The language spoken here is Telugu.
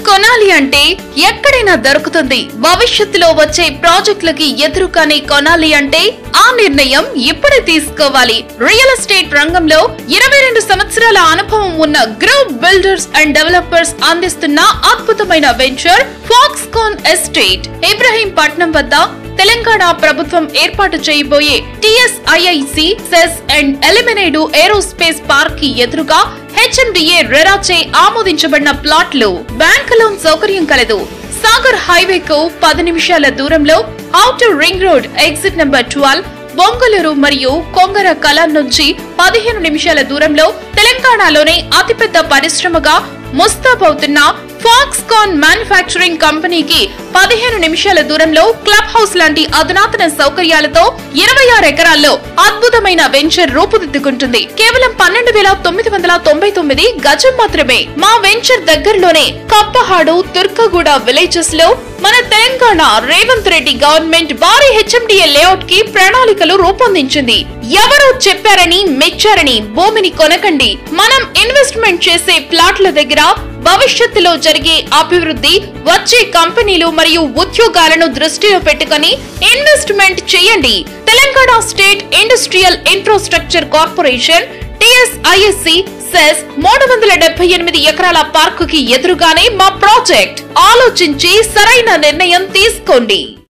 కొనాలి అంటే ఎక్కడైనా దొరుకుతుంది. భవిష్యత్తులో వచ్చే ప్రాజెక్టులకి ఎదురుగానే కొనాలి అంటే ఆ నిర్ణయం ఇప్పుడే తీసుకోవాలి. రియల్ ఎస్టేట్ రంగంలో 22 సంవత్సరాల అనుభవం ఉన్న గ్రూప్ బిల్డర్స్ అండ్ డెవలపర్స్ అందిస్తున్న అద్భుతమైన వెంచర్ ఫాక్స్కాన్ ఎస్టేట్ ఇబ్రహీంపట్నం వద్ద తెలంగాణ ప్రభుత్వం ఏర్పాటు చేయబోయే TSIIC SEZ and Elimineedu aerospace park కి ఎదురుగా HMDA రెరాచే ఆమోదించబడిన ప్లాట్లు. బ్యాంక్ లోన్ సౌకర్యం కలదు. సాగర్ హైవేకు 10 నిమిషాల దూరంలో outer ring road exit number 12, Bengaluru మరియు కొంగర కలాన్ నుంచి 15 నిమిషాల దూరంలో తెలంగాణలోనే అతిపెద్ద పరిశ్రమగా ముస్తాబవుతున్న ఫాక్స్కాన్ మ్యానుఫ్యాక్చరింగ్ కంపెనీకి 15 నిమిషాల దూరంలో క్లబ్ హౌస్ లాంటి అధునాతన సౌకర్యాలతో 26 ఎకరాల్లో అద్భుతమైన వెంచర్ రూపుదిద్దుకుంటుంది. కేవలం 12,999 గజం మాత్రమే. మా వెంచర్ దగ్గరలోనే కప్పహాడు, తుర్కగూడ విలేజెస్ లో మన తెలంగాణ రేవంత్ రెడ్డి గవర్నమెంట్ భారీ HMDA లేఅవుట్ కి ప్రణాళికలు రూపొందించింది. ఎవరో చెప్పారని మెచ్చారని భూమిని కొనకండి. మనం ఇన్వెస్ట్మెంట్ చేసే ప్లాట్ల దగ్గర భవిష్యత్తులో జరిగే అభివృద్ధి, వచ్చే కంపెనీలు మరియు ఉద్యోగాలను దృష్టిలో పెట్టుకుని ఇన్వెస్ట్మెంట్ చేయండి. Telangana state industrial infrastructure corporation TSISC SEZ 378 ఎకరాల పార్కు కి ఎదురుగానే మా ప్రాజెక్ట్. ఆలోచించి సరైన నిర్ణయం తీసుకోండి.